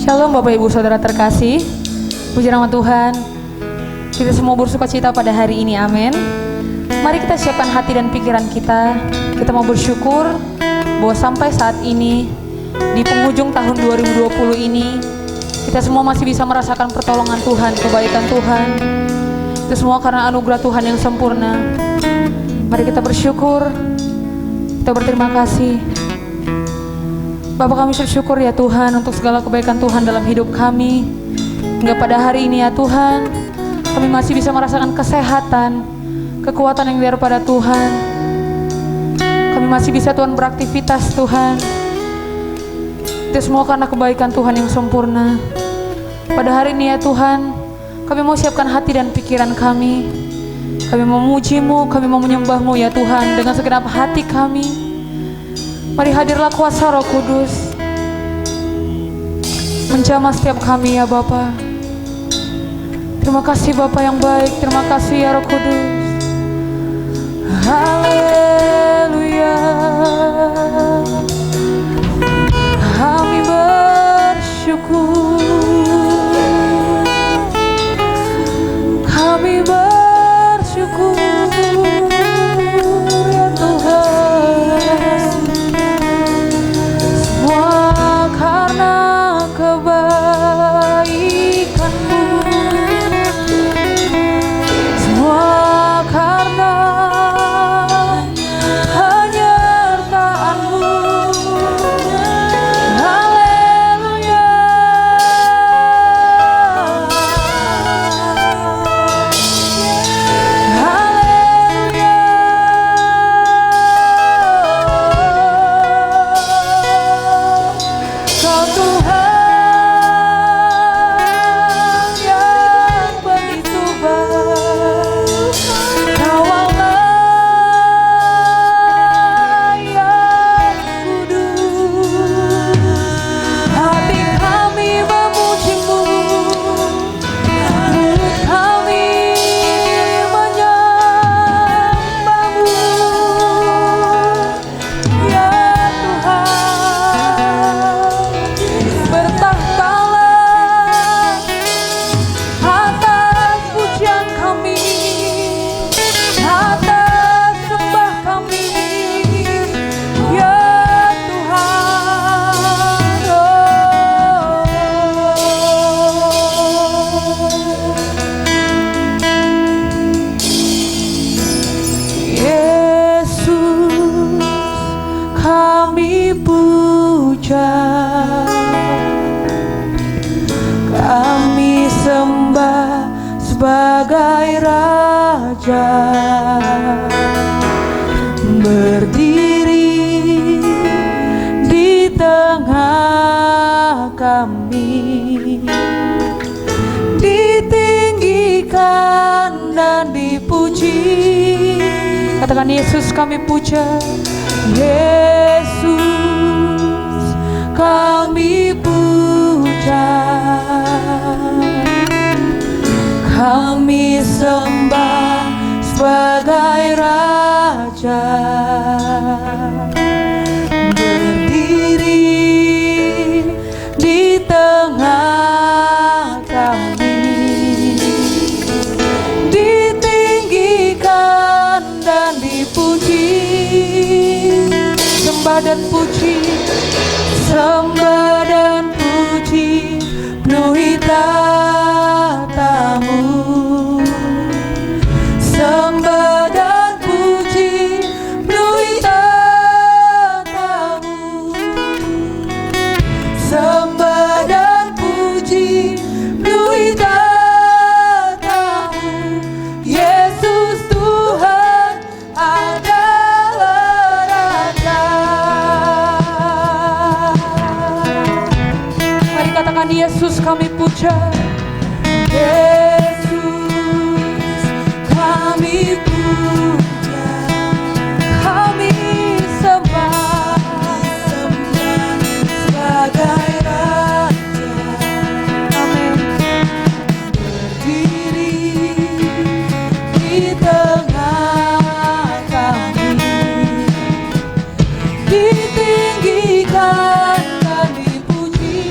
Shalom Bapak Ibu Saudara terkasih, puji nama Tuhan. Kita semua bersuka cita pada hari ini, amin. Mari kita siapkan hati dan pikiran kita. Kita mau bersyukur bahwa sampai saat ini, di penghujung tahun 2020 ini, kita semua masih bisa merasakan pertolongan Tuhan, kebaikan Tuhan. Itu semua karena anugerah Tuhan yang sempurna. Mari kita bersyukur, kita berterima kasih. Bapak, kami bersyukur ya Tuhan untuk segala kebaikan Tuhan dalam hidup kami. Hingga pada hari ini ya Tuhan, kami masih bisa merasakan kesehatan, kekuatan yang daripada Tuhan. Kami masih bisa Tuhan beraktivitas Tuhan. Itu semua karena kebaikan Tuhan yang sempurna. Pada hari ini ya Tuhan, kami mau siapkan hati dan pikiran kami. Kami mau memuji-Mu, kami mau menyembah-Mu ya Tuhan dengan segenap hati kami. Mari hadirlah kuasa Roh Kudus menjamah setiap kami ya Bapa. Terima kasih Bapa yang baik, terima kasih ya Roh Kudus. Haleluya. Kami bersyukur, kami bersyukur ya Tuhan. Semua karena kebaikan-Mu, semua karena penyertaan-Mu. Haleluya. Haleluya. Kau Tuhan yang begitu baik, Kau Allah yang kudus. Hati kami memuji-Mu, mulut kami menyembah-Mu, ya Tuhan. Bertahtalah atas pujian kami, atas sembah kami, ya Tuhan. Yesus kami puja, kami sembah sebagai Raja. Berdiri di tengah kami, ditinggikan dan dipuji. Katakan, Yesus kami puja, Yesus kami puja, kami sembah sebagai Raja. Berdiri di tengah kami, ditinggikan dan dipuji. Sembah dan puji, sembah dan puji, penuhi tatamu. Sembah dan puji, penuhi tatamu. Sembah dan puji, penuhi tatamu. Yesus Tuhan adalah Raja. Mari katakan, Yesus kami puja, Yesus kami puja, kami sembah sebagai Raja. Amin. Berdiri di tengah kami, ditinggikan dan dipuji.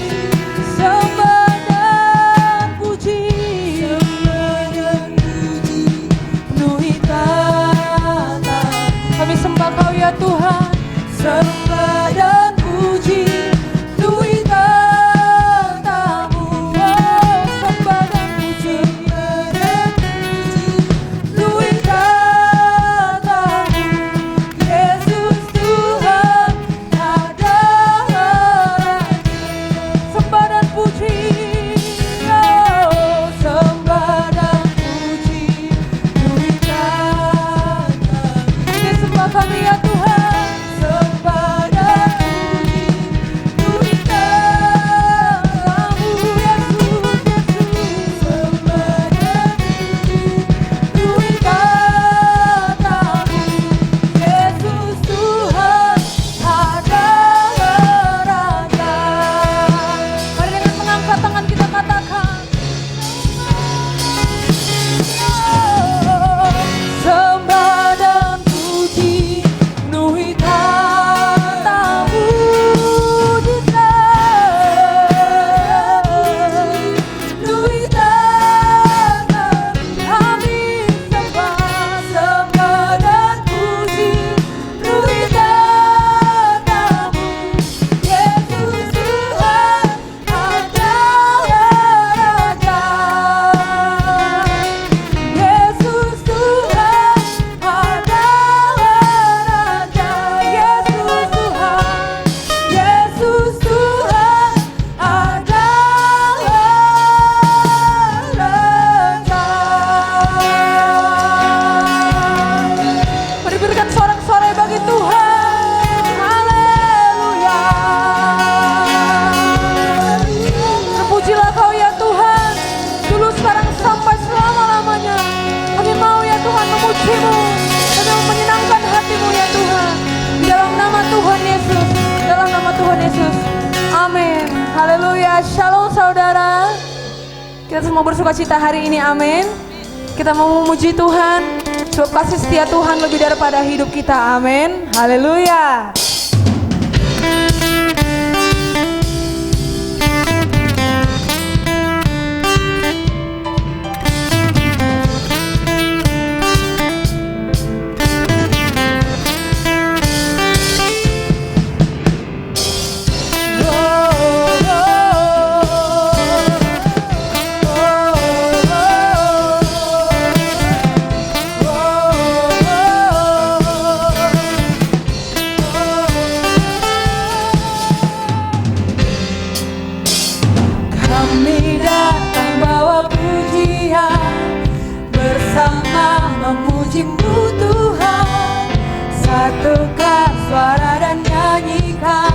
Yesus. Amin. Haleluya. Shalom saudara. Kita semua bersuka cita hari ini. Amin. Kita mau memuji Tuhan. Sebab kasih setia Tuhan lebih daripada hidup kita. Amin. Haleluya. Satukan suara dan nyanyikan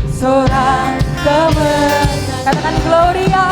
sorak kemenangan. Katakan Gloria.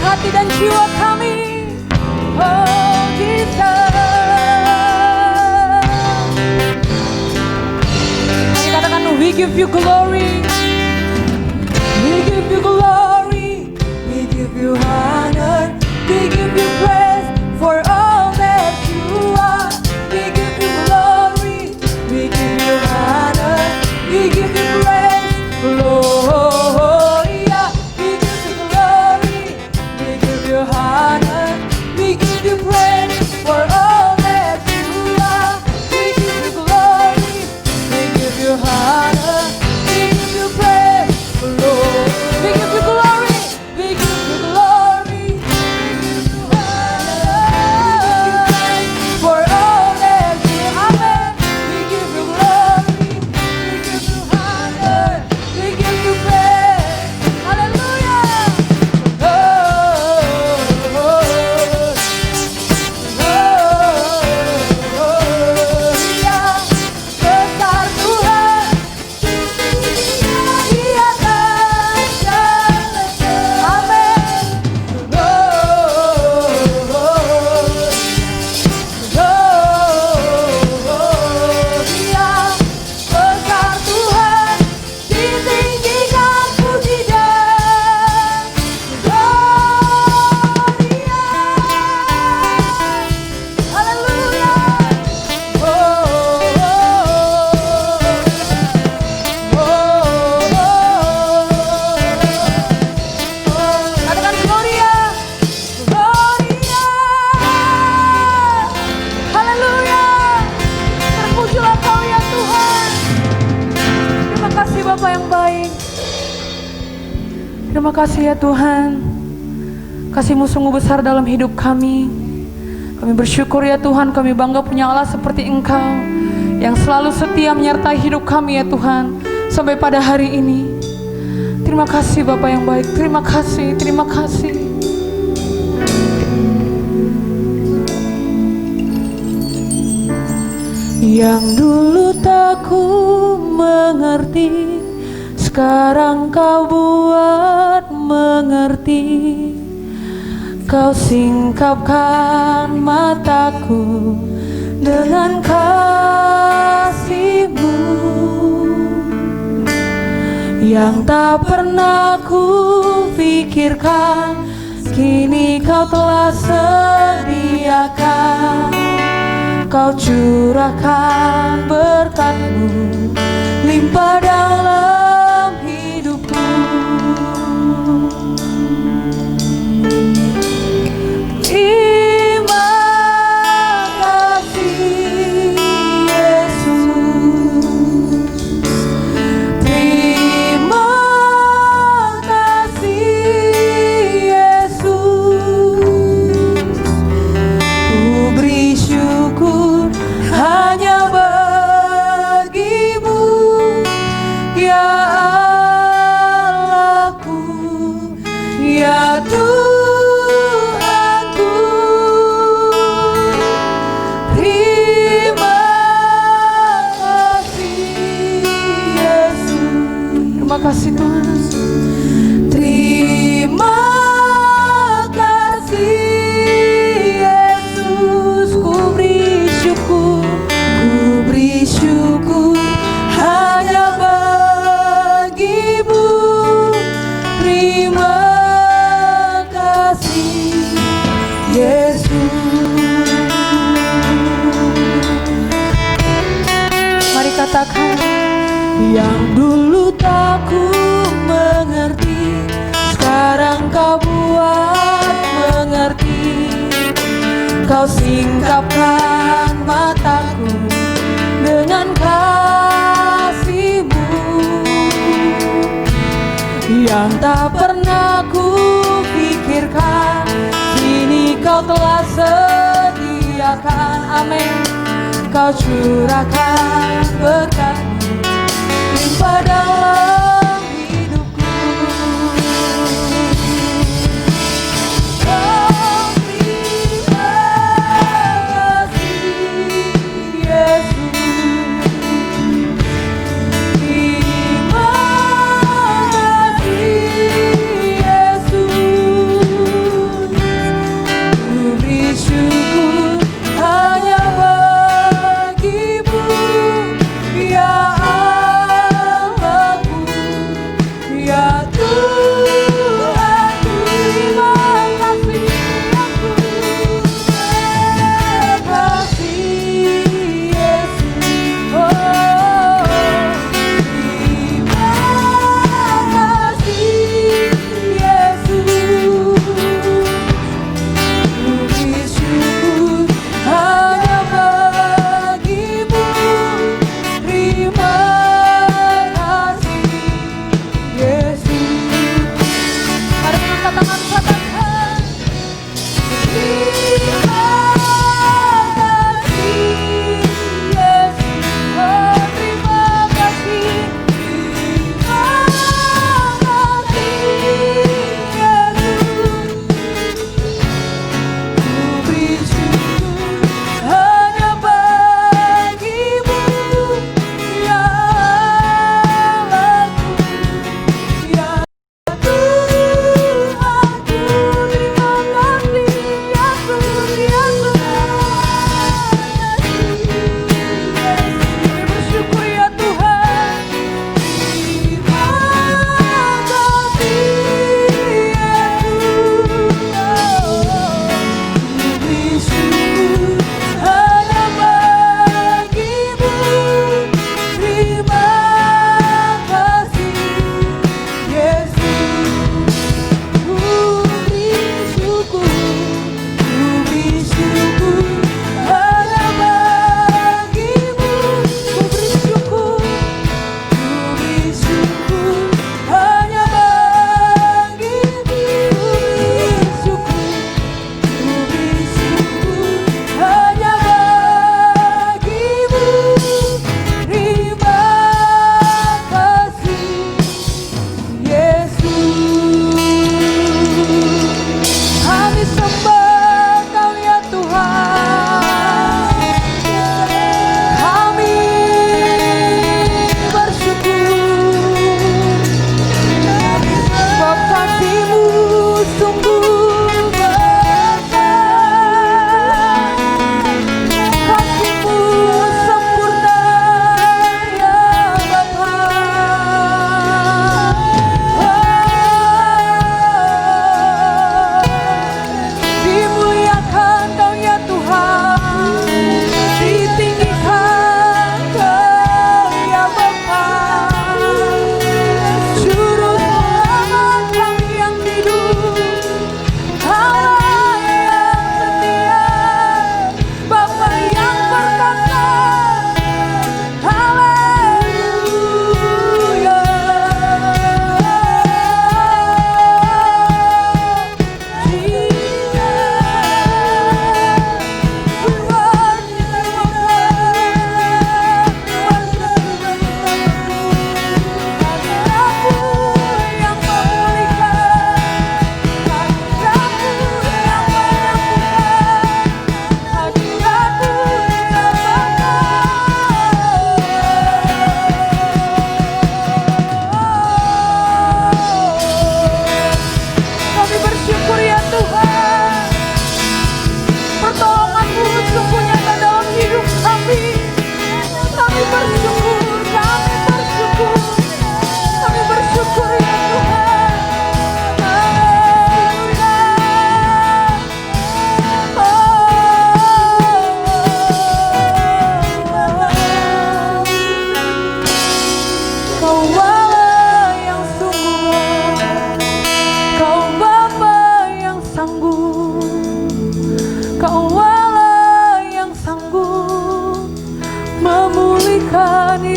Hati dan jiwa kami, oh Jesus. Katakan, we give you glory, we give you glory, we give you honor, we give you praise for all that you are. We give you glory, we give you honor, we give you praise, Lord. Honor, we give you praise for all that you are. We give you glory, we give you honor, we give you praise, Lord. We give you glory, we give you glory. Bapa yang baik. Terima kasih ya Tuhan. Kasih-Mu sungguh besar dalam hidup kami. Kami bersyukur ya Tuhan, kami bangga punya Allah seperti Engkau yang selalu setia menyertai hidup kami ya Tuhan sampai pada hari ini. Terima kasih Bapa yang baik. Terima kasih, terima kasih. Yang dulu tak ku mengerti, sekarang Kau buat mengerti. Kau singkapkan mataku dengan kasih-Mu yang tak pernah ku pikirkan, kini Kau telah sediakan. Kau curahkan berkat-Mu limpah dalam hidupku. Terima kasih Yesus. Terima kasih Yesus. Ku beri syukur hanya bagi-Mu ya Allahku, ya Tuhanku. Terima kasih Yesus. Terima kasih Tuhan. Terima kasih Yesus. Ku beri syukur hanya bagi-Mu. Terima kasih Yesus. Mari katakan, yang dulu tak ku mengerti, sekarang Kau buat mengerti. Kau singkapkan mataku dengan kasih-Mu yang tak pernah ku pikirkan, kini Kau telah sediakan. Amin. Kau curahkan berkat-Mu limpah dalam hidupku. Oh, terima kasih Yesus. Terima kasih Yesus. Ku beri syukur hanya bagi-Mu ya Allahku,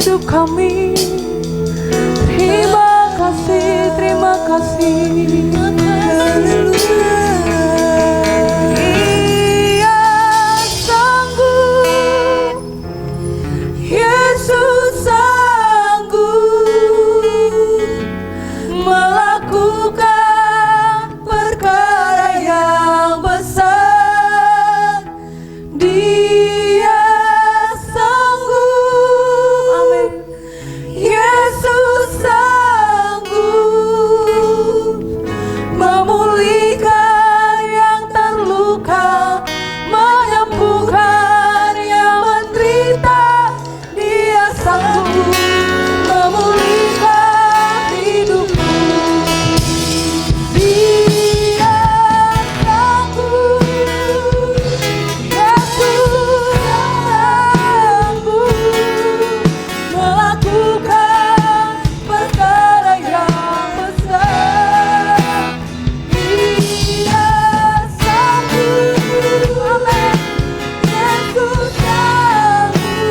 hidup kami. Terima kasih, terima kasih. Dia sanggup, Yesus sanggup melakukan perkara yang besar. Dia sanggup, amin. Yesus sanggup memulihkan yang terluka, menyembuhkan yang menderita. Dia sanggup memulihkan hidupku. Dia sanggup, Yesus sanggup melakukan perkara yang besar. Dia sanggup, amin. Yesus sanggup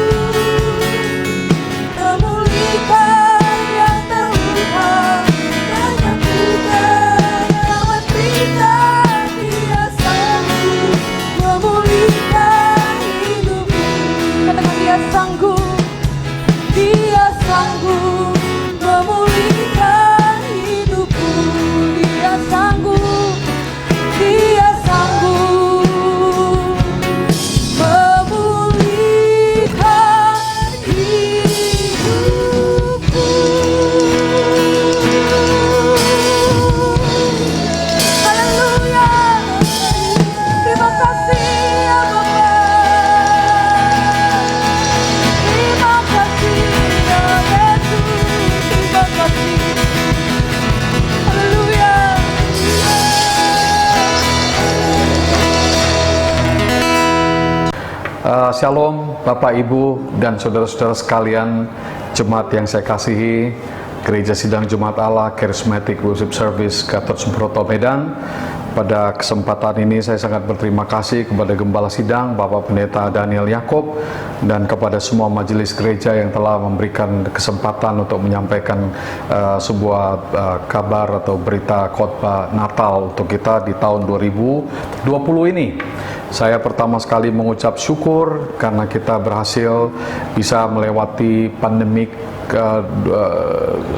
memulihkan yang terluka, menyembuhkan yang menderita. Dia sanggup memulihkan hidupku. Katakan dia sanggup, dia sanggup memulihkan hidupku. Dia sanggup, dia sanggup memulihkan hidupku. Haleluya. Terima kasih ya Bapa. Terima kasih ya Yesus. Terima kasih. Haleluya. Shalom Bapak Ibu dan saudara-saudara sekalian, jemaat yang saya kasihi, Gereja Sidang Jemaat Allah Charismatic Worship Service Gatot Subroto Medan. Pada kesempatan ini saya sangat berterima kasih kepada Gembala Sidang Bapak Pendeta Daniel Yakob dan kepada semua majelis gereja yang telah memberikan kesempatan untuk menyampaikan sebuah kabar atau berita khotbah Natal untuk kita di tahun 2020 ini. Saya pertama sekali mengucap syukur karena kita berhasil bisa melewati pandemik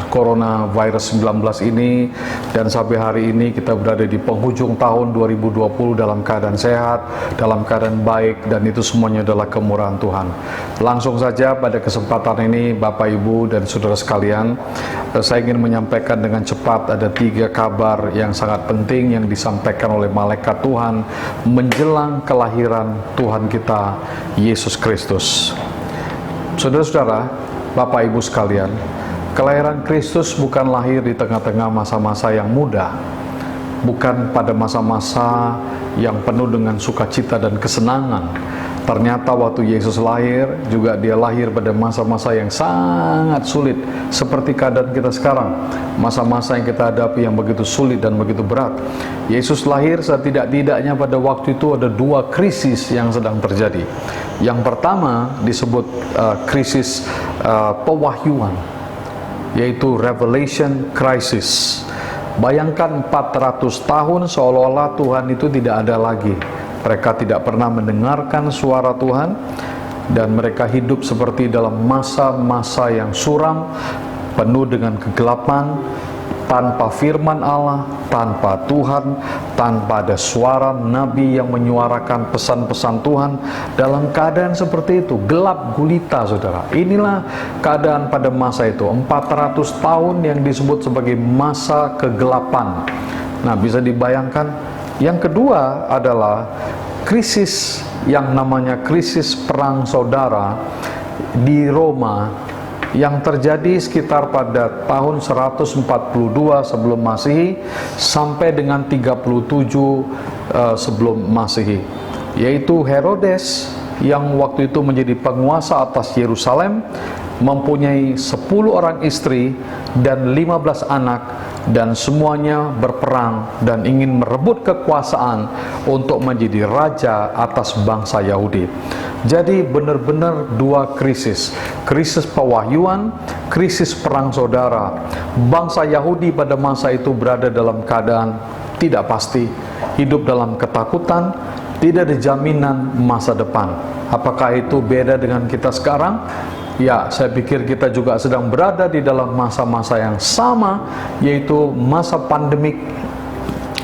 coronavirus 19 ini, dan sampai hari ini kita berada di penghujung tahun 2020 dalam keadaan sehat, dalam keadaan baik, dan itu semuanya adalah kemurahan Tuhan. Langsung saja pada kesempatan ini Bapak Ibu dan saudara sekalian, saya ingin menyampaikan dengan cepat ada 3 kabar yang sangat penting yang disampaikan oleh malaikat Tuhan menjelang kelahiran Tuhan kita Yesus Kristus. Saudara-saudara, Bapak Ibu sekalian, kelahiran Kristus bukan lahir di tengah-tengah masa-masa yang mudah, bukan pada masa-masa yang penuh dengan sukacita dan kesenangan. Ternyata waktu Yesus lahir, juga dia lahir pada masa-masa yang sangat sulit, seperti keadaan kita sekarang. Masa-masa yang kita hadapi yang begitu sulit dan begitu berat. Yesus lahir, setidak-tidaknya pada waktu itu ada 2 krisis yang sedang terjadi. Yang pertama disebut krisis pewahyuan, yaitu Revelation Crisis. Bayangkan 400 tahun seolah-olah Tuhan itu tidak ada lagi. Mereka tidak pernah mendengarkan suara Tuhan, dan mereka hidup seperti dalam masa-masa yang suram, penuh dengan kegelapan, tanpa firman Allah, tanpa Tuhan, tanpa ada suara nabi yang menyuarakan pesan-pesan Tuhan. Dalam keadaan seperti itu, gelap gulita, saudara. Inilah keadaan pada masa itu, 400 tahun yang disebut sebagai masa kegelapan. Nah, bisa dibayangkan. Yang kedua adalah krisis yang namanya krisis perang saudara di Roma, yang terjadi sekitar pada tahun 142 sebelum Masehi sampai dengan 37 sebelum Masehi, yaitu Herodes yang waktu itu menjadi penguasa atas Yerusalem, mempunyai 10 orang istri dan 15 anak, dan semuanya berperang dan ingin merebut kekuasaan untuk menjadi raja atas bangsa Yahudi. Jadi benar-benar dua krisis. Krisis pewahyuan, krisis perang saudara. Bangsa Yahudi pada masa itu berada dalam keadaan tidak pasti, hidup dalam ketakutan, tidak ada jaminan masa depan. Apakah itu beda dengan kita sekarang? Ya, saya pikir kita juga sedang berada di dalam masa-masa yang sama, yaitu masa pandemik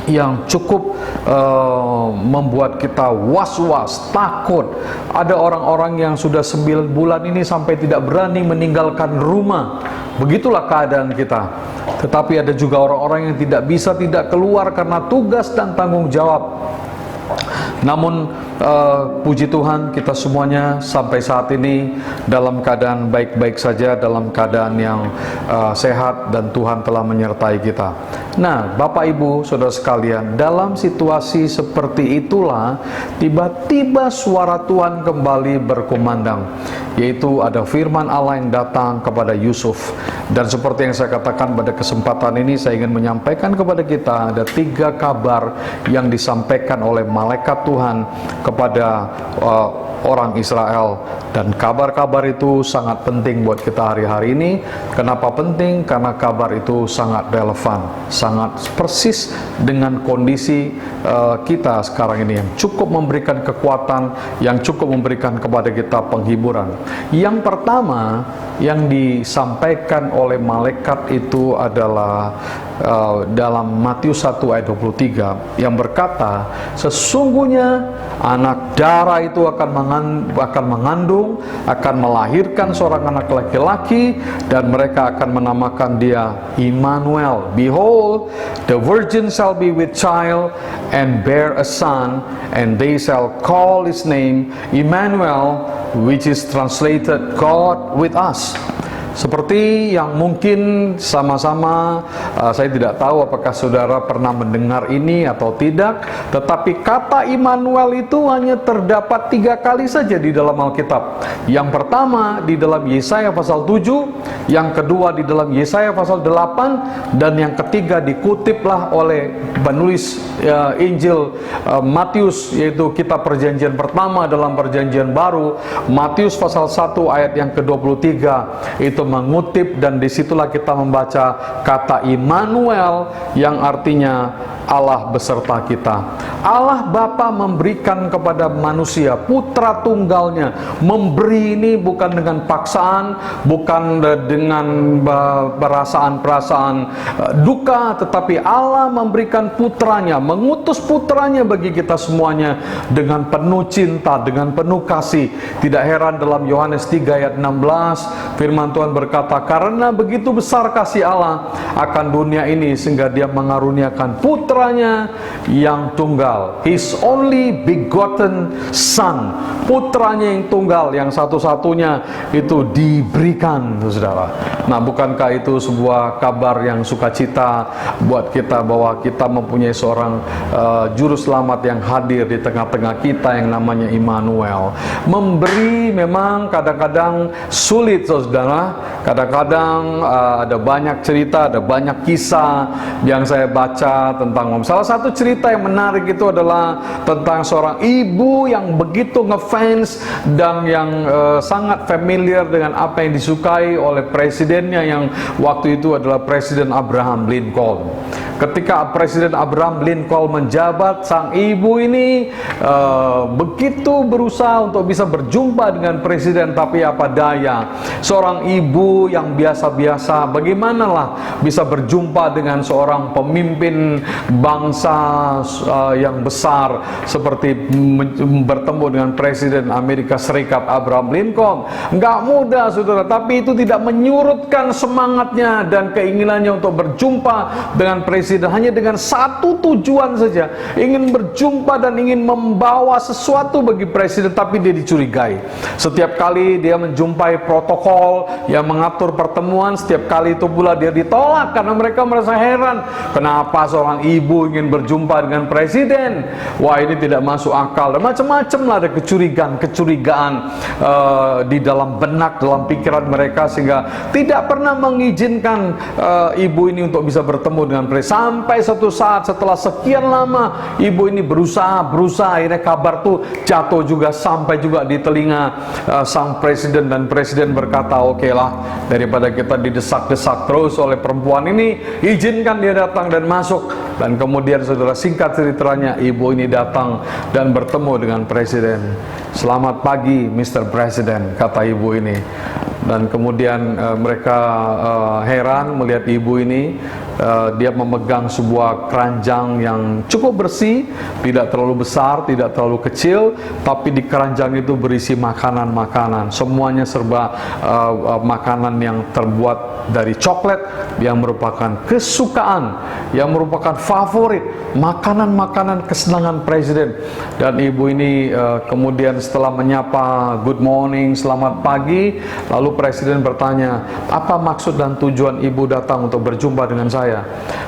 yang cukup membuat kita was-was, takut. Ada orang-orang yang sudah 9 bulan ini sampai tidak berani meninggalkan rumah. Begitulah keadaan kita. Tetapi ada juga orang-orang yang tidak keluar karena tugas dan tanggung jawab. Namun puji Tuhan, kita semuanya sampai saat ini dalam keadaan baik-baik saja, dalam keadaan yang sehat, dan Tuhan telah menyertai kita. Nah, Bapak Ibu Saudara sekalian, dalam situasi seperti itulah tiba-tiba suara Tuhan kembali berkumandang, yaitu ada firman Allah yang datang kepada Yusuf. Dan seperti yang saya katakan pada kesempatan ini, saya ingin menyampaikan kepada kita ada 3 kabar yang disampaikan oleh malaikat Tuhan kepada orang Israel, dan kabar-kabar itu sangat penting buat kita hari-hari ini. Kenapa penting? Karena kabar itu sangat relevan, sangat persis dengan kondisi kita sekarang ini, yang cukup memberikan kekuatan, yang cukup memberikan kepada kita penghiburan. Yang pertama yang disampaikan oleh malaikat itu adalah dalam Matius 1 ayat 23 yang berkata, sesungguhnya anak darah itu akan mengandung, akan melahirkan seorang anak laki-laki, dan mereka akan menamakan dia Immanuel. Behold, the virgin shall be with child and bear a son, and they shall call his name Immanuel, which is translated God with us. Seperti yang mungkin sama-sama saya tidak tahu apakah saudara pernah mendengar ini atau tidak, tetapi kata Immanuel itu hanya terdapat 3 kali saja di dalam Alkitab. Yang pertama di dalam Yesaya pasal 7, yang kedua di dalam Yesaya pasal 8, dan yang ketiga dikutiplah oleh penulis Injil Matius, yaitu kitab perjanjian pertama dalam perjanjian baru, Matius pasal 1 ayat yang ke-23 itu mengutip, dan disitulah kita membaca kata Immanuel yang artinya Allah beserta kita. Allah Bapa memberikan kepada manusia putra tunggalnya. Memberi ini bukan dengan paksaan, bukan dengan perasaan-perasaan duka, tetapi Allah memberikan putranya, mengutus putranya bagi kita semuanya dengan penuh cinta, dengan penuh kasih. Tidak heran dalam Yohanes 3 ayat 16 firman Tuhan berkata, karena begitu besar kasih Allah akan dunia ini sehingga dia mengaruniakan putranya yang tunggal, his only begotten son, putranya yang tunggal, yang satu-satunya itu diberikan, saudara. Nah, bukankah itu sebuah kabar yang sukacita buat kita bahwa kita mempunyai seorang juru selamat yang hadir di tengah-tengah kita yang namanya Immanuel. Memberi memang kadang-kadang sulit, saudara. Kadang-kadang ada banyak cerita, ada banyak kisah yang saya baca tentang. Salah satu cerita yang menarik itu adalah tentang seorang ibu yang begitu ngefans dan yang sangat familiar dengan apa yang disukai oleh presidennya, yang waktu itu adalah Presiden Abraham Lincoln. Ketika Presiden Abraham Lincoln menjabat, sang ibu ini begitu berusaha untuk bisa berjumpa dengan presiden, tapi apa daya, seorang ibu yang biasa-biasa, bagaimanalah bisa berjumpa dengan seorang pemimpin bangsa yang besar seperti bertemu dengan Presiden Amerika Serikat Abraham Lincoln. Nggak mudah, saudara, tapi itu tidak menyurutkan semangatnya dan keinginannya untuk berjumpa dengan presiden, hanya dengan satu tujuan saja, ingin berjumpa dan ingin membawa sesuatu bagi presiden, tapi dia dicurigai. Setiap kali dia menjumpai protokol yang mengatur pertemuan, setiap kali itu pula dia ditolak karena mereka merasa heran, kenapa seorang ibu ingin berjumpa dengan presiden? Wah, ini tidak masuk akal, dan macam-macam lah, ada kecurigaan di dalam benak, dalam pikiran mereka, sehingga tidak pernah mengizinkan ibu ini untuk bisa bertemu dengan presiden. sampai satu saat setelah sekian lama ibu ini berusaha, akhirnya kabar tuh jatuh juga sampai juga di telinga sang presiden, dan presiden berkata, oke lah, daripada kita didesak-desak terus oleh perempuan ini, izinkan dia datang dan masuk. Dan kemudian saudara, singkat ceritanya, ibu ini datang dan bertemu dengan presiden. Selamat pagi Mr. President, kata ibu ini. Dan kemudian mereka heran melihat ibu ini. Dia memegang sebuah keranjang yang cukup bersih, tidak terlalu besar, tidak terlalu kecil, tapi di keranjang itu berisi makanan-makanan. Semuanya serba makanan yang terbuat dari coklat, yang merupakan kesukaan, yang merupakan favorit, makanan-makanan kesenangan presiden. Dan ibu ini kemudian setelah menyapa, good morning, selamat pagi, lalu presiden bertanya, apa maksud dan tujuan ibu datang untuk berjumpa dengan saya?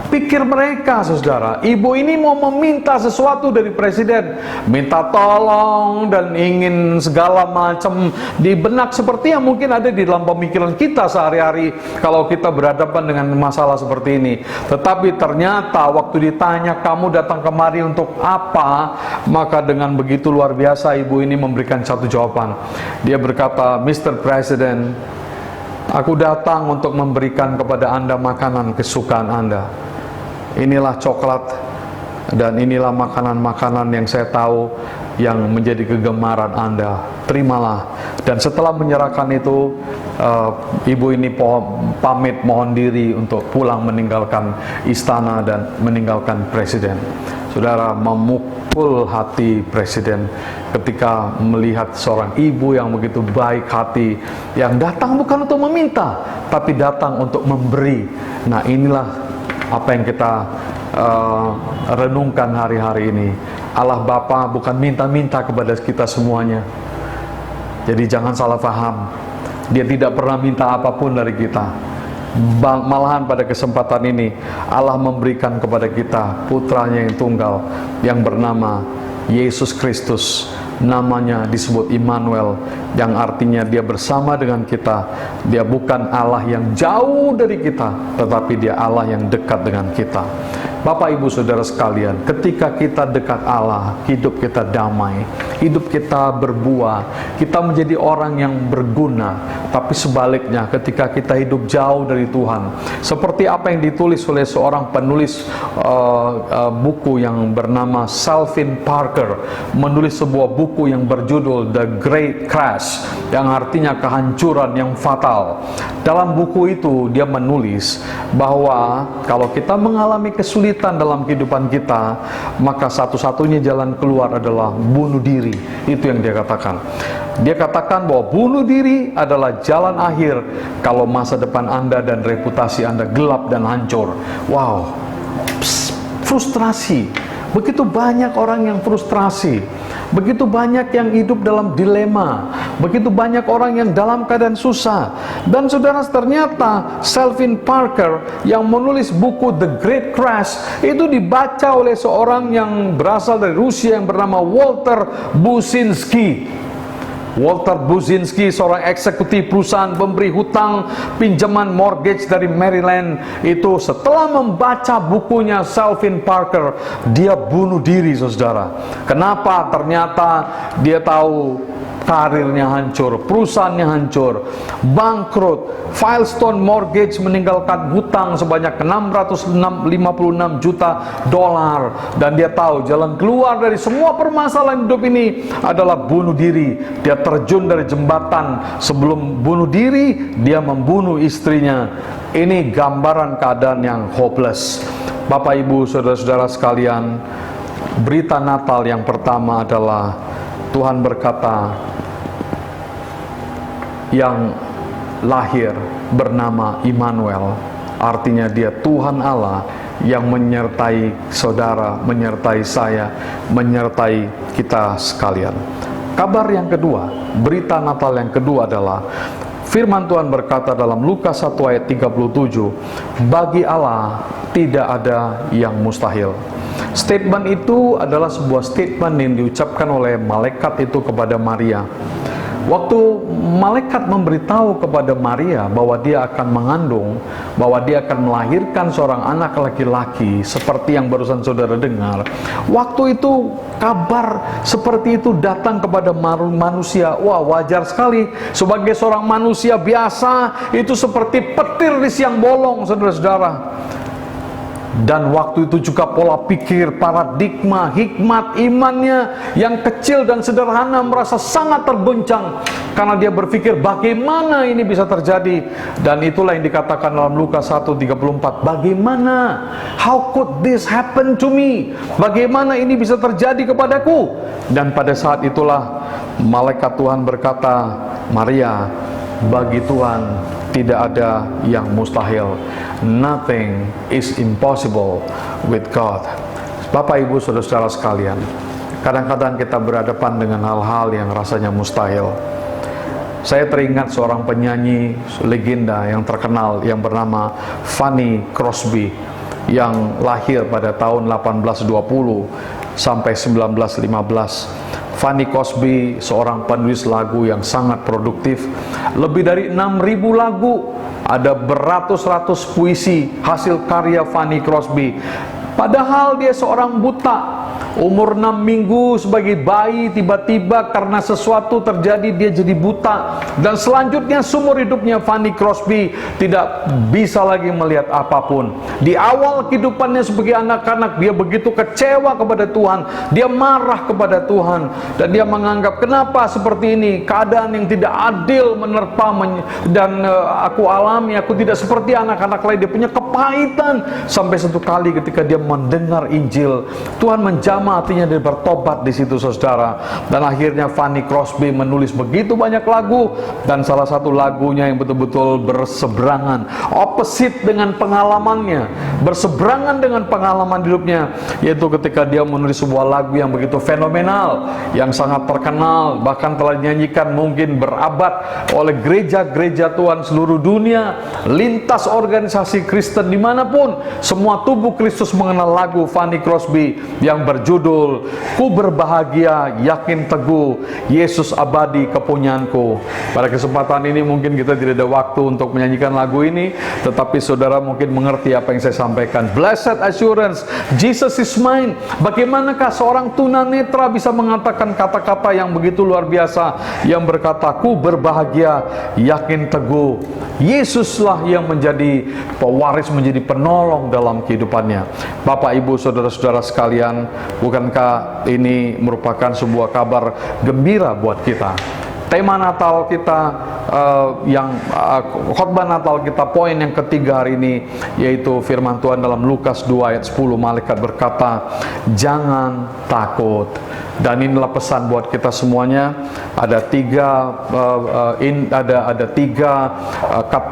Pikir mereka, saudara, ibu ini mau meminta sesuatu dari presiden, minta tolong dan ingin segala macam di benak, seperti yang mungkin ada di dalam pemikiran kita sehari-hari kalau kita berhadapan dengan masalah seperti ini. Tetapi ternyata waktu ditanya, kamu datang kemari untuk apa? Maka dengan begitu luar biasa ibu ini memberikan satu jawaban. Dia berkata, Mr. President, aku datang untuk memberikan kepada Anda makanan kesukaan Anda. Inilah coklat dan inilah makanan-makanan yang saya tahu yang menjadi kegemaran Anda. Terimalah. Dan setelah menyerahkan itu, ibu ini pamit mohon diri untuk pulang meninggalkan istana dan meninggalkan presiden. Saudara, memukul hati presiden ketika melihat seorang ibu yang begitu baik hati, yang datang bukan untuk meminta, tapi datang untuk memberi. Nah, inilah apa yang kita renungkan hari-hari ini. Allah Bapa bukan minta-minta kepada kita semuanya. Jadi jangan salah paham. Dia tidak pernah minta apapun dari kita. Malahan pada kesempatan ini Allah memberikan kepada kita putranya yang tunggal yang bernama Yesus Kristus. Namanya disebut Immanuel, yang artinya dia bersama dengan kita. Dia bukan Allah yang jauh dari kita, tetapi dia Allah yang dekat dengan kita. Bapak Ibu Saudara sekalian, ketika kita dekat Allah, hidup kita damai, hidup kita berbuah, kita menjadi orang yang berguna. Tapi sebaliknya, ketika kita hidup jauh dari Tuhan, seperti apa yang ditulis oleh seorang penulis buku yang bernama Selwyn Parker, menulis sebuah buku yang berjudul The Great Crash, yang artinya kehancuran yang fatal. Dalam buku itu dia menulis bahwa kalau kita mengalami kesulitan dalam kehidupan kita, maka satu-satunya jalan keluar adalah bunuh diri. Itu yang dia katakan. Dia katakan bahwa bunuh diri adalah jalan akhir kalau masa depan Anda dan reputasi Anda gelap dan hancur. Wow, frustrasi. Begitu banyak orang yang frustrasi, begitu banyak yang hidup dalam dilema, begitu banyak orang yang dalam keadaan susah. Dan saudara, ternyata Selwyn Parker yang menulis buku The Great Crash itu dibaca oleh seorang yang berasal dari Rusia yang bernama Walter Buzinski. Walter Buzinski, seorang eksekutif perusahaan pemberi hutang pinjaman mortgage dari Maryland, itu setelah membaca bukunya Selwyn Parker, dia bunuh diri, saudara. Kenapa? Ternyata dia tahu karirnya hancur, perusahaannya hancur, bangkrut. Filestone Mortgage meninggalkan hutang sebanyak 656 juta dolar, dan dia tahu jalan keluar dari semua permasalahan hidup ini adalah bunuh diri. Dia terjun dari jembatan. Sebelum bunuh diri, dia membunuh istrinya. Ini gambaran keadaan yang hopeless. Bapak Ibu Saudara-saudara sekalian, berita Natal yang pertama adalah Tuhan berkata, yang lahir bernama Immanuel, artinya dia Tuhan Allah yang menyertai saudara, menyertai saya, menyertai kita sekalian. Kabar yang kedua, berita Natal yang kedua adalah firman Tuhan berkata dalam Lukas 1 ayat 37, bagi Allah tidak ada yang mustahil. Statement itu adalah sebuah statement yang diucapkan oleh malaikat itu kepada Maria. Waktu malaikat memberitahu kepada Maria bahwa dia akan mengandung, bahwa dia akan melahirkan seorang anak laki-laki seperti yang barusan saudara dengar, waktu itu kabar seperti itu datang kepada manusia. Wah, wajar sekali. Sebagai seorang manusia biasa, itu seperti petir di siang bolong, saudara-saudara. Dan waktu itu juga pola pikir, paradigma, hikmat, imannya yang kecil dan sederhana merasa sangat terguncang karena dia berpikir bagaimana ini bisa terjadi. Dan itulah yang dikatakan dalam Lukas 1:34, bagaimana, how could this happen to me, bagaimana ini bisa terjadi kepadaku. Dan pada saat itulah malaikat Tuhan berkata, Maria, bagi Tuhan tidak ada yang mustahil. Nothing is impossible with God. Bapak, Ibu, saudara-saudara sekalian, kadang-kadang kita berhadapan dengan hal-hal yang rasanya mustahil. Saya teringat seorang penyanyi legenda yang terkenal yang bernama Fanny Crosby, yang lahir pada tahun 1820 sampai 1915. Fanny Crosby seorang penulis lagu yang sangat produktif. Lebih dari 6.000 lagu, ada beratus-ratus puisi hasil karya Fanny Crosby. Padahal dia seorang buta. Umur 6 minggu sebagai bayi, tiba-tiba karena sesuatu terjadi dia jadi buta. Dan selanjutnya seumur hidupnya Fanny Crosby tidak bisa lagi melihat apapun. Di awal kehidupannya sebagai anak-anak, dia begitu kecewa kepada Tuhan. Dia marah kepada Tuhan. Dan dia menganggap, kenapa seperti ini? Keadaan yang tidak adil menerpa dan aku alami, aku tidak seperti anak-anak lain. Dia punya kepahitan. Sampai satu kali ketika dia mendengar Injil, Tuhan menjamah hatinya, dia bertobat di situ, saudara. Dan akhirnya Fanny Crosby menulis begitu banyak lagu, dan salah satu lagunya yang betul-betul berseberangan, opposite dengan pengalamannya, berseberangan dengan pengalaman hidupnya, yaitu ketika dia menulis sebuah lagu yang begitu fenomenal, yang sangat terkenal, bahkan telah dinyanyikan mungkin berabad oleh gereja-gereja Tuhan seluruh dunia, lintas organisasi Kristen dimanapun, semua tubuh Kristus mengenal lagu Fanny Crosby yang berjudul Ku berbahagia, yakin teguh, Yesus abadi kepunyaanku. Pada kesempatan ini mungkin kita tidak ada waktu untuk menyanyikan lagu ini, tetapi saudara mungkin mengerti apa yang saya sampaikan. Blessed assurance, Jesus is mine. Bagaimanakah seorang tunanetra bisa mengatakan kata-kata yang begitu luar biasa, yang berkata, ku berbahagia, yakin teguh, Yesuslah yang menjadi pewaris, menjadi penolong dalam kehidupannya. Bapak, Ibu, saudara-saudara sekalian, bukankah ini merupakan sebuah kabar gembira buat kita? Tema Natal kita, khotbah Natal kita, poin yang ketiga hari ini, yaitu firman Tuhan dalam Lukas 2 ayat 10, malaikat berkata, jangan takut. Dan inilah pesan buat kita semuanya. Ada tiga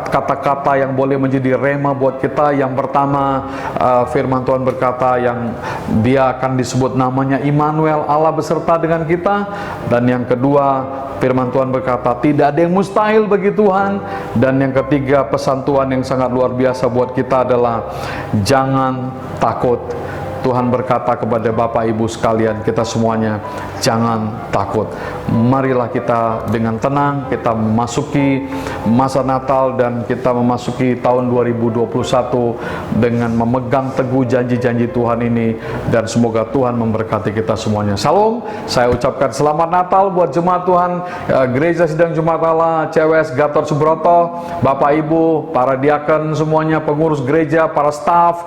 kata-kata yang boleh menjadi rema buat kita. Yang pertama, firman Tuhan berkata yang dia akan disebut namanya Immanuel, Allah beserta dengan kita. Dan yang kedua, firman Tuhan berkata tidak ada yang mustahil bagi Tuhan. Dan yang ketiga, pesan Tuhan yang sangat luar biasa buat kita adalah jangan takut. Tuhan berkata kepada Bapak Ibu sekalian, kita semuanya, jangan takut. Marilah kita dengan tenang, kita memasuki masa Natal dan kita memasuki tahun 2021 dengan memegang teguh janji-janji Tuhan ini, dan semoga Tuhan memberkati kita semuanya. Salam, saya ucapkan selamat Natal buat jemaat Tuhan, Gereja Sidang Jumat Allah, CWS Gatot Subroto, Bapak Ibu, para diaken semuanya, pengurus gereja, para staf,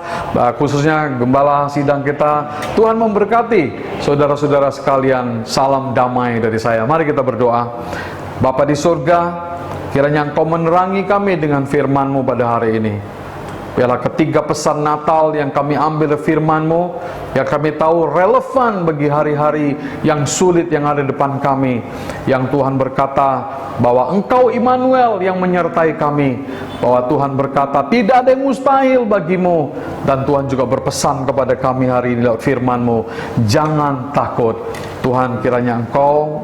khususnya gembala sidang kita. Tuhan memberkati saudara-saudara sekalian. Salam damai dari saya. Mari kita berdoa. Bapa di surga, kiranya Engkau menerangi kami dengan firman-Mu pada hari ini. Biarlah ketiga pesan Natal yang kami ambil dari firman-Mu, yang kami tahu relevan bagi hari-hari yang sulit yang ada di depan kami. Yang Tuhan berkata bahwa Engkau Immanuel yang menyertai kami, bahwa Tuhan berkata tidak ada yang mustahil bagimu. Dan Tuhan juga berpesan kepada kami hari ini lewat firman-Mu, jangan takut. Tuhan, kiranya Engkau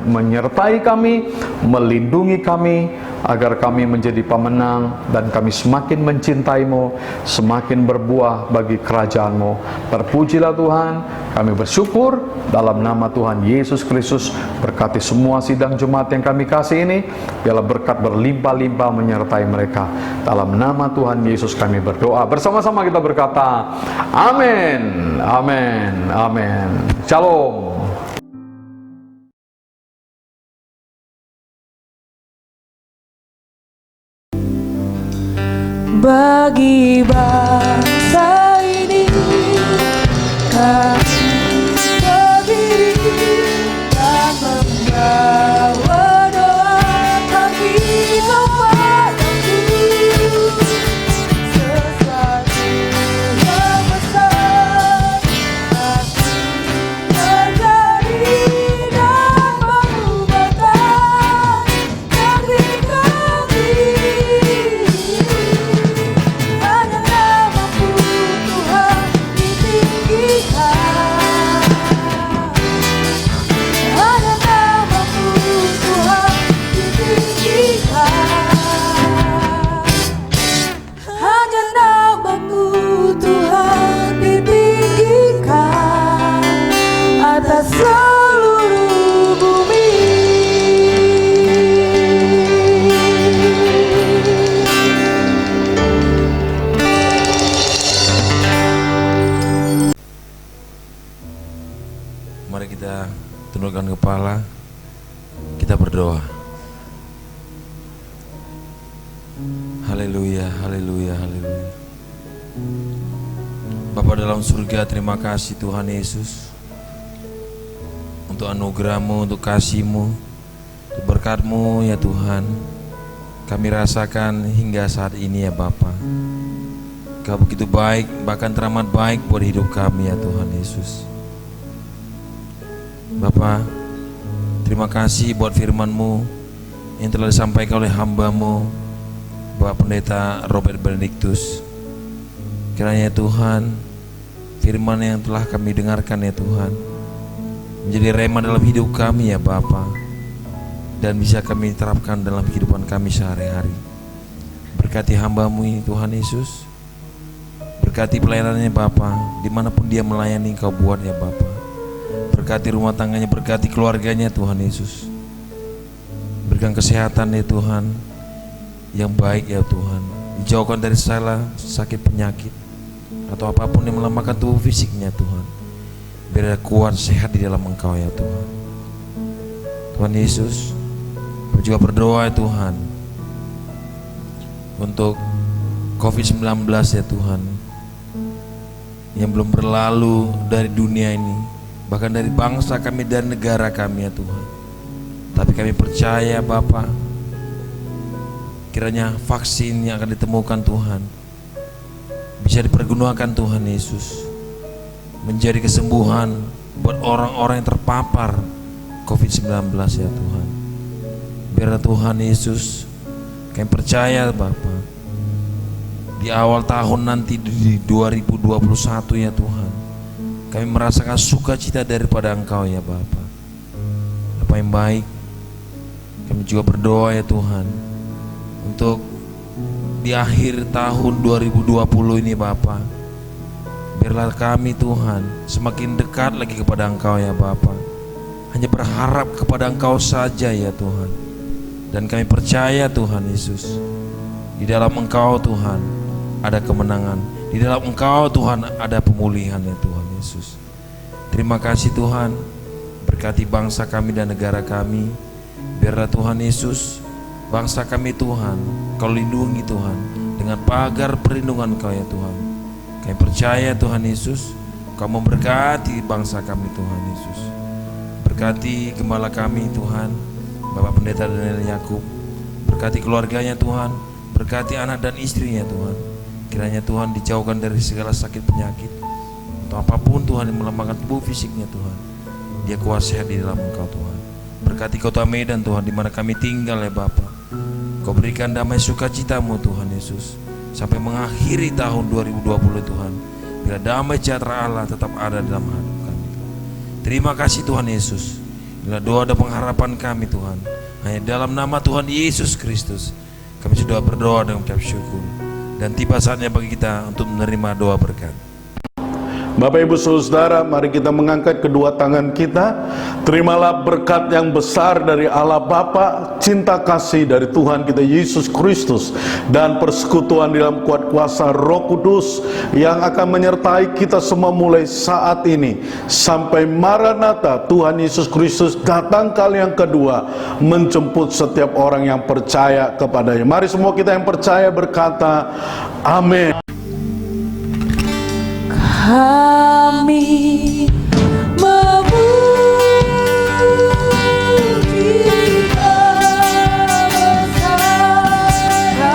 menyertai kami, melindungi kami, agar kami menjadi pemenang dan kami semakin mencintai-Mu, semakin berbuah bagi kerajaan-Mu. Terpujilah Tuhan, kami bersyukur dalam nama Tuhan Yesus Kristus. Berkati semua sidang Jumat yang kami kasih ini, biarlah berkat berlimpah-limpah menyertai mereka. Dalam nama Tuhan Yesus kami berdoa. Bersama-sama kita berkata, amin, amin, amin. Shalom. Bagi bangsa ini kami berdiri dan membawa doa kami kepadamu. Sesuatu yang besar akan terjadi dan mengubahkan negeri kami. Hanya namamu Tuhan ditinggikan. Hanya namamu Tuhan ditinggikan. Hanya namamu Tuhan ditinggikan atas seluruh bumi. Mari kita tundukkan kepala, kita berdoa. Haleluya, haleluya, haleluya. Bapa dalam surga, terima kasih Tuhan Yesus untuk anugerah-Mu, untuk kasih-Mu, untuk berkat-Mu ya Tuhan. Kami rasakan hingga saat ini ya Bapa. Kau begitu baik, bahkan teramat baik buat hidup kami ya Tuhan Yesus. Bapa, terima kasih buat firman-Mu yang telah disampaikan oleh hamba-Mu, Bapak Pendeta Robert Benedictus. Kiranya Tuhan, firman yang telah kami dengarkan ya Tuhan, menjadi rema dalam hidup kami ya Bapa, dan bisa kami terapkan dalam kehidupan kami sehari-hari. Berkati hamba-Mu ini Tuhan Yesus, berkati pelayanannya Bapa, dimanapun dia melayani Kau buat ya Bapa. Berkati rumah tangganya, berkati keluarganya Tuhan Yesus. Berikan kesehatan ya Tuhan yang baik ya Tuhan. Dijauhkan dari segala sakit penyakit atau apapun yang melemahkan tubuh fisiknya Tuhan. Biar dia kuat sehat di dalam Engkau ya Tuhan. Tuhan Yesus, kami juga berdoa ya Tuhan untuk COVID-19 ya Tuhan, yang belum berlalu dari dunia ini, bahkan dari bangsa kami dan negara kami ya Tuhan. Tapi kami percaya Bapa, kiranya vaksin yang akan ditemukan Tuhan bisa dipergunakan Tuhan Yesus, menjadi kesembuhan buat orang-orang yang terpapar COVID-19 ya Tuhan. Biar Tuhan Yesus, kami percaya Bapa, di awal tahun nanti di 2021 ya Tuhan, kami merasakan sukacita daripada Engkau ya Bapa. Apa yang baik, kami juga berdoa ya Tuhan, untuk di akhir tahun 2020 ini Bapa, biarlah kami Tuhan semakin dekat lagi kepada Engkau ya Bapa. Hanya berharap kepada Engkau saja ya Tuhan. Dan kami percaya Tuhan Yesus, di dalam Engkau Tuhan ada kemenangan, di dalam Engkau Tuhan ada pemulihan ya Tuhan Yesus. Terima kasih Tuhan, berkati bangsa kami dan negara kami. Biarlah Tuhan Yesus, bangsa kami Tuhan Kau lindungi Tuhan dengan pagar perlindungan Kau ya Tuhan. Kami percaya Tuhan Yesus, Kau memberkati bangsa kami Tuhan Yesus. Berkati gembala kami Tuhan, Bapak Pendeta Daniel Yakub. Berkati keluarganya Tuhan, berkati anak dan istrinya Tuhan. Kiranya Tuhan dijauhkan dari segala sakit penyakit atau apapun Tuhan yang melemahkan tubuh fisiknya Tuhan. Dia kuat sehat di dalam Engkau Tuhan. Berkati kota Medan Tuhan, di mana kami tinggal ya Bapa. Kau berikan damai sukacita-Mu Tuhan Yesus sampai mengakhiri tahun 2020 Tuhan. Bila damai sejahtera Allah tetap ada dalam hidup kami. Terima kasih Tuhan Yesus. Inilah doa dan pengharapan kami Tuhan. Hanya dalam nama Tuhan Yesus Kristus kami sudah berdoa dan mengucap syukur. Dan tiba saatnya bagi kita untuk menerima doa berkat. Bapak Ibu Saudara, mari kita mengangkat kedua tangan kita. Terimalah berkat yang besar dari Allah Bapa, cinta kasih dari Tuhan kita Yesus Kristus, dan persekutuan di dalam kuat kuasa Roh Kudus yang akan menyertai kita semua mulai saat ini sampai Maranatha Tuhan Yesus Kristus datang kali yang kedua menjemput setiap orang yang percaya kepadanya. Mari semua kita yang percaya berkata amin. Kami memuji kebesaran-Mu, agar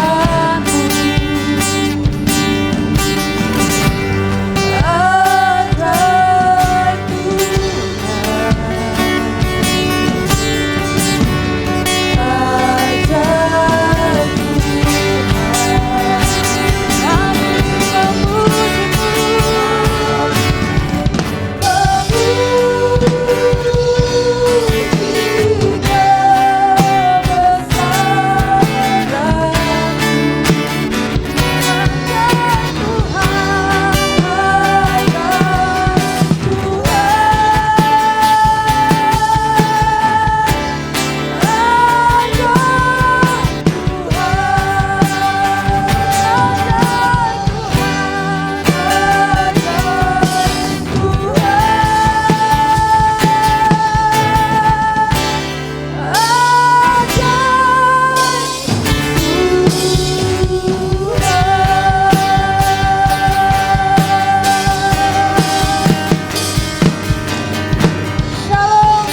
Shalom,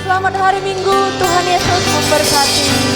selamat hari Minggu, Tuhan Yesus memberkati.